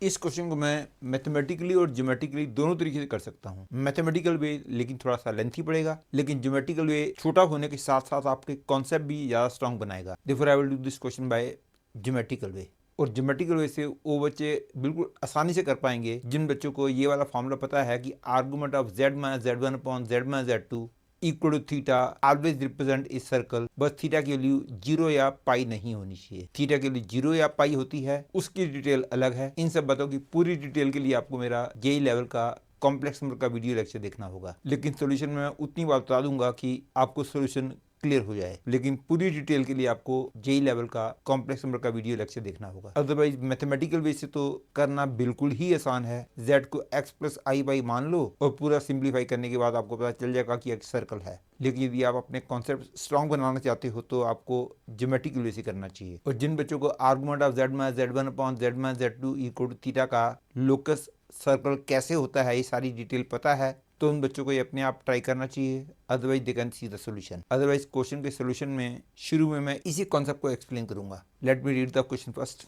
इस क्वेश्चन को मैं मैथमेटिकली और ज्योमेट्रिकली दोनों तरीके से कर सकता हूँ। मैथमेटिकल वे लेकिन थोड़ा सा लेंथी पड़ेगा, लेकिन ज्योमेट्रिकल वे छोटा होने के साथ साथ आपके कॉन्सेप्ट भी ज़्यादा स्ट्रांग बनाएगा। Therefore I will do this question by geometrical way. और ज्योमेट्रिकल वे से वो बच्चे बिल्कुल आसानी से कर पाएंगे जिन बच्चों को ये वाला फॉर्मूला पता है कि argument of z minus z1 upon z minus z2 equal to theta always represent इस सर्कल। बस थीटा की वैल्यू 0 या पाई नहीं होनी चाहिए। थीटा की वैल्यू 0 या पाई होती है, उसकी डिटेल अलग है। इन सब बातों की पूरी डिटेल के लिए आपको मेरा जेई लेवल का कॉम्प्लेक्स नंबर का वीडियो लेक्चर देखना होगा। लेकिन सोल्यूशन में उतनी बात बता दूंगा कि आपको सोल्यूशन क्लियर हो जाए, लेकिन पूरी डिटेल के लिए आपको जेई लेवल का कॉम्प्लेक्स नंबर का वीडियो लेक्चर देखना होगा। अदरवाइज मैथमेटिकल वे से तो करना बिल्कुल ही आसान है। z को x प्लस आई बाई मान लो और पूरा सिंप्लीफाई करने के बाद आपको पता चल जाएगा कि एक सर्कल है। लेकिन यदि आप अपने कॉन्सेप्ट स्ट्रॉन्ग बनाना चाहते हो तो आपको ज्योमेट्रिकल वे से करना चाहिए। और जिन बच्चों को argument of z minus z1 upon z minus z2 equal to theta का लोकस सर्कल कैसे होता है ये सारी डिटेल पता है, तो उन बच्चों को ये अपने आप ट्राई करना चाहिए। Otherwise they can see the solution. Otherwise question के सोल्यूशन में शुरू में मैं इसी कॉन्सेप्ट को एक्सप्लेन करूंगा। Let me read the question first.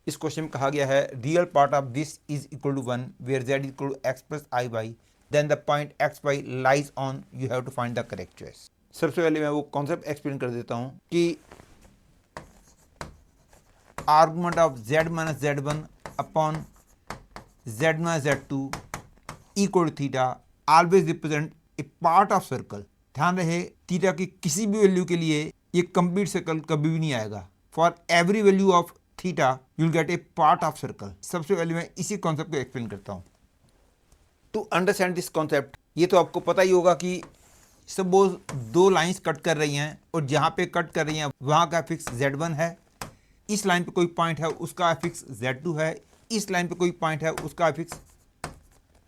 इस क्वेश्चन में कहा गया है real part of this is equal to 1 where z equal to x plus i y then the point x y lies on you have to find the correct choice. सबसे पहले मैं वो कॉन्सेप्ट एक्सप्लेन कर देता हूं कि argument of z minus z1 upon z minus z2 equal theta always represent a part of circle. ध्यान रहे थीटा की किसी भी वैल्यू के लिए ये कंप्लीट सर्कल कभी भी नहीं आएगा। For every value of theta you will get A part of circle. सबसे पहले मैं इसी कॉन्सेप्ट को एक्सप्लेन करता हूं। टू अंडरस्टैंड दिस कॉन्सेप्ट, ये तो आपको पता ही होगा कि सपोज दो लाइंस कट कर रही हैं और जहां पे कट कर रही हैं वहां का फिक्स z1 है, इस लाइन पे कोई पॉइंट है उसका फिक्स z2 है, इस लाइन पे कोई पॉइंट है उसका फिक्स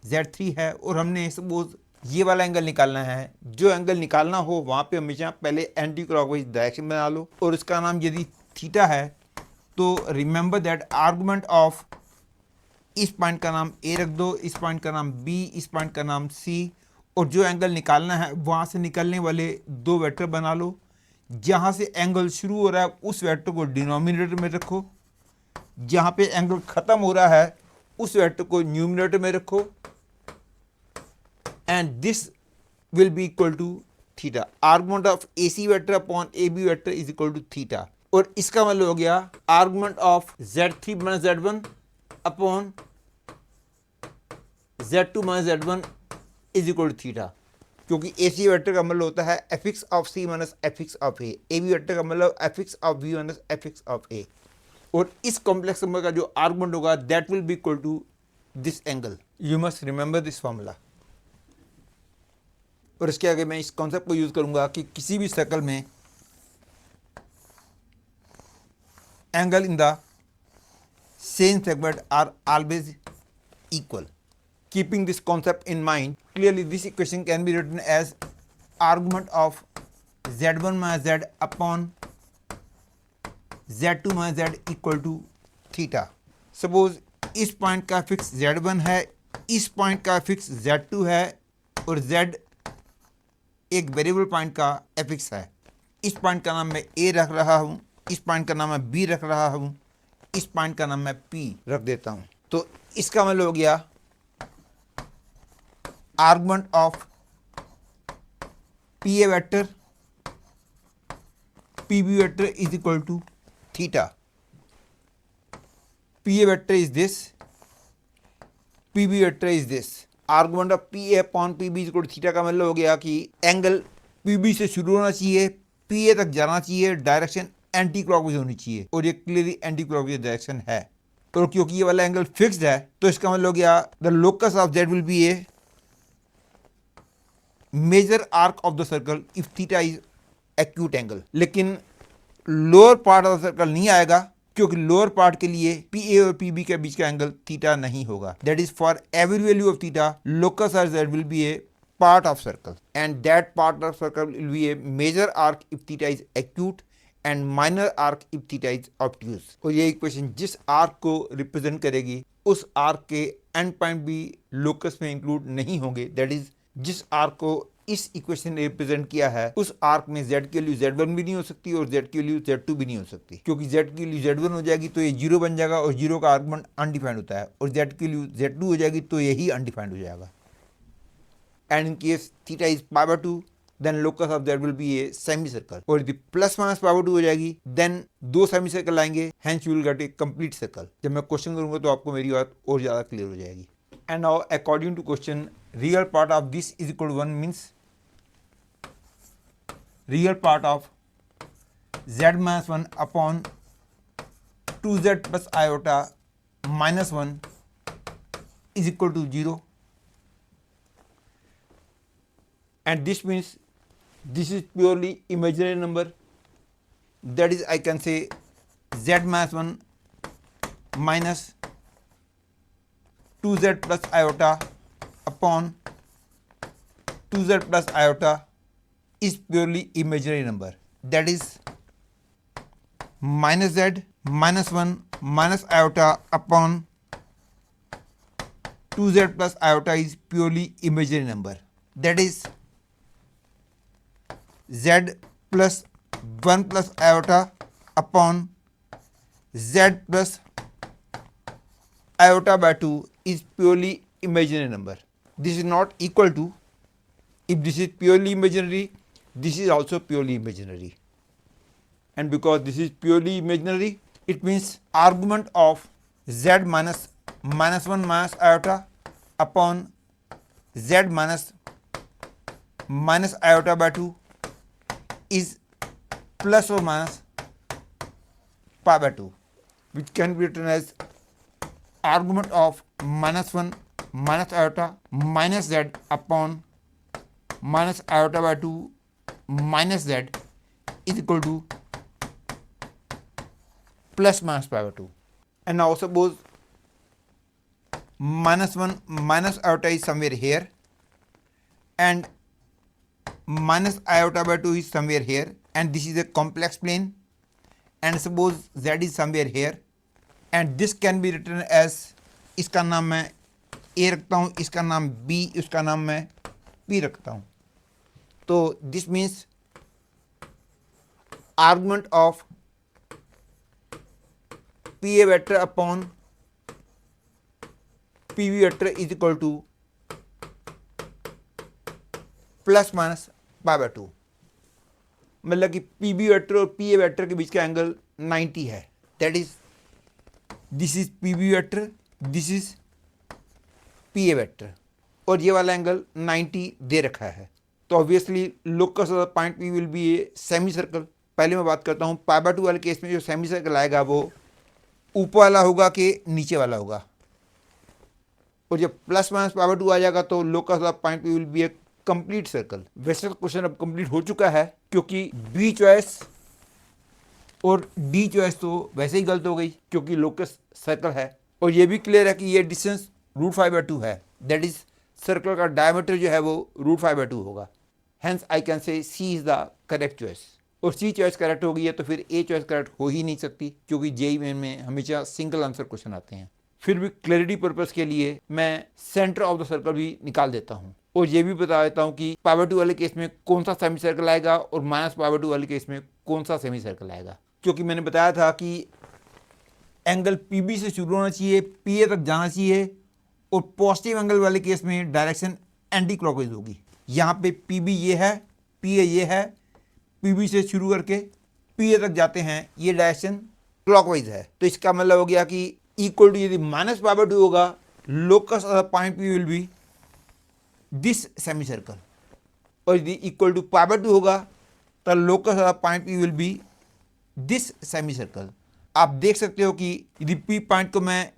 z3 है। और हमने सपोज ये वाला एंगल निकालना है। जो एंगल निकालना हो वहां पे हमेशा पहले एंटी क्लॉकवाइज डायरेक्शन बना लो और इसका नाम यदि थीटा है तो रिमेंबर दैट आर्गुमेंट ऑफ इस पॉइंट का नाम ए रख दो, इस पॉइंट का नाम बी, इस पॉइंट का नाम सी, और जो एंगल निकालना है वहां से निकलने वाले दो वेक्टर बना लो। जहां से एंगल शुरू हो रहा है उस वेक्टर को डिनोमिनेटर में रखो, जहां पे एंगल खत्म हो रहा है उस वेक्टर को न्यूमिनेटर में रखो, and this will be equal to theta. Argument of A C vector upon A B vector is equal to theta. और इसका मतलब हो गया argument of z3 minus z1 upon z2 minus z1 is equal to theta, क्योंकि A C vector का मतलब होता है affix of C minus affix of A, A B vector का मतलब affix of B minus affix of A. और इस complex number का जो आर्गुमेंट होगा that will be equal to this angle. You must remember this formula. और इसके आगे मैं इस कॉन्सेप्ट को यूज करूंगा कि किसी भी सर्कल में angle in the same segment are always equal. Keeping this concept in mind, clearly this equation can be written as argument of z1 minus z upon z2 minus z equal to theta. Suppose इस point का fix z1 है, इस point का fix z2 है और z एक variable point का affix है। इस पॉइंट का नाम मैं a रख रहा हूँ, इस पॉइंट का नाम मैं b रख रहा हूँ, इस पॉइंट का नाम मैं p रख देता हूँ। तो इसका मतलब हो गया argument of P A vector P B vector is equal to theta. P A vector is this, P B vector is this. Argument of P A upon P B is equal to theta का मतलब हो गया कि angle P B से शुरू होना चाहिए, P A तक जाना चाहिए, डायरेक्शन एंटी क्लॉकवाइज होनी चाहिए, और ये क्लियरली एंटी क्लॉकवाइज डायरेक्शन है। और क्योंकि ये वाला एंगल फिक्स्ड है तो इसका मतलब हो गया the locus of Z will be a major arc of the circle if theta is acute angle. लेकिन lower part of the circle नहीं आएगा क्योंकि लोअर पार्ट के लिए पी ए और पी बी के बीच का एंगल थीटा नहीं होगा। That is for every value of theta locus of Z will be a part of circle and that part of circle will be a major arc if theta is acute and minor arc if theta is obtuse. और ये equation जिस arc को represent करेगी उस arc के and point भी locus में include नहीं होंगे। दैट इज जिस आर्क को इस इक्वेशन ने रिप्रेजेंट किया है, उस आर्क में z की वैल्यू z1 भी नहीं हो सकती और z की वैल्यू z2 भी नहीं हो सकती, क्योंकि z की वैल्यू z1 हो जाएगी तो ये 0 बन जाएगा और 0 का आर्गुमेंट अनडिफाइंड होता है, और z की वैल्यू z2 हो जाएगी तो यही अनडिफाइंड हो जाएगा। And in case theta is π/2 then locus of that will be a semi circle, और यदि प्लस माइनस π/2 हो जाएगी देन दो सेमी सर्कल आएंगे, hence you will get a complete circle. जब मैं क्वेश्चन करूंगा तो आपको मेरी बात और ज्यादा क्लियर हो जाएगी। And now according to question, real part of this is equal to 1 means real part of z-1 upon 2z plus iota -1 is equal to 0, and this means this is purely imaginary number, that is I can say z-1 minus 2z plus iota upon 2z plus iota is purely imaginary number, that is minus z minus 1 minus iota upon 2z plus iota is purely imaginary number, that is z plus 1 plus iota upon z plus iota by 2 is purely imaginary number. This is not equal to, if this is purely imaginary, this is also purely imaginary, and because this is purely imaginary, it means argument of z minus -1 minus iota upon z minus iota by 2 is plus or minus π/2, which can be written as argument of -1 minus iota minus z upon minus iota by 2 minus z is equal to plus minus π/2. And now suppose -1 minus iota is somewhere here and minus iota by 2 is somewhere here, and this is a complex plane, and suppose z is somewhere here, and this can be written as, इसका नाम मैं a रखता हूँ, इसका नाम b, उसका नाम मैं p रखता हूँ। तो this means argument of pa vector upon pb vector is equal to plus minus π/2, मतलब कि पीबी वेक्टर और पीए वेक्टर के बीच का एंगल 90 है, that is this is PB vector, this is PA vector, और ये वाला एंगल 90 दे रखा है। तो obviously locus of the point P will be a semi circle. पहले मैं बात करता हूँ π/2 वाले केस में जो सेमी सर्कल आएगा वो ऊपर वाला होगा कि नीचे वाला होगा, और जब प्लस माइनस π/2 आ जाएगा तो locus of the point P will be A complete circle. वैसे क्वेश्चन अब कंप्लीट हो चुका है, क्योंकि बी चॉइस और डी चॉइस तो वैसे ही गलत हो गई क्योंकि लोकस सर्कल है, और ये भी क्लियर है कि ये डिस्टेंस √5/2 है, दैट इज सर्कल का डायमीटर जो है वो √5/2 होगा। Hence I can say C is the correct choice, और सी चॉइस करेक्ट हो गई है तो फिर ए चॉइस करेक्ट हो ही नहीं सकती, क्योंकि जेईई मेन में हमेशा सिंगल आंसर क्वेश्चन आते हैं। फिर भी क्लैरिटी पर्पस के लिए मैं सेंटर ऑफ द सर्कल भी निकाल देता हूँ, और ये भी बता देता हूँ कि π/2 वाले केस में कौन सा सेमी सर्कल आएगा और माइनस π/2 वाले केस में कौन सा सेमी सर्कल आएगा। क्योंकि मैंने बताया था कि एंगल पीबी से शुरू होना चाहिए, पीए तक जाना चाहिए, और पॉजिटिव एंगल वाले केस में डायरेक्शन एंटी क्लॉकवाइज होगी। यहाँ पे पीबी ये है, पीए ये है, पीबी से शुरू करके पीए तक जाते हैं, ये डायरेक्शन क्लॉकवाइज है। तो इसका मतलब हो गया कि इक्वल टू, यदि माइनस π/2 होगा, locus of the point P will B this semi circle, और यदि इक्वल टू π/2 होगा तो locus of the point P will B this semi circle. आप देख सकते हो कि यदि पी पॉइंट को मैं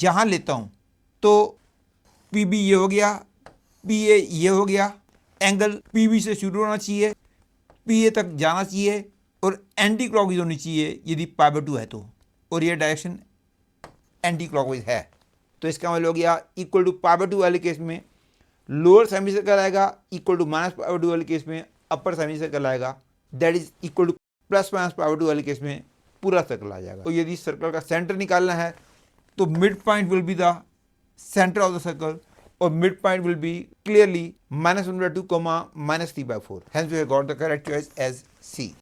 यहाँ लेता हूँ तो पी बी ये हो गया, पी ए ये हो गया, एंगल पी बी से शुरू होना चाहिए, पी ए तक जाना चाहिए, और एंटी क्लॉकवाइज होनी चाहिए यदि π/2 है तो, और ये डायरेक्शन एंटी क्लॉकवाइज है। तो इसका मतलब हो गया इक्वल टू π/2 वाले केस में लोअर सेमी सर्कल आएगा, इक्वल टू माइनस π/2 वाले केस में अपर सेमी सर्कल आएगा, that is equal to plus minus π/2 वाले केस में पूरा सर्कल आ जाएगा। तो यदि सर्कल का सेंटर निकालना है तो mid point will be the centre of the circle, or midpoint will be clearly -1/2, -3/4. Hence we have got the correct choice as C.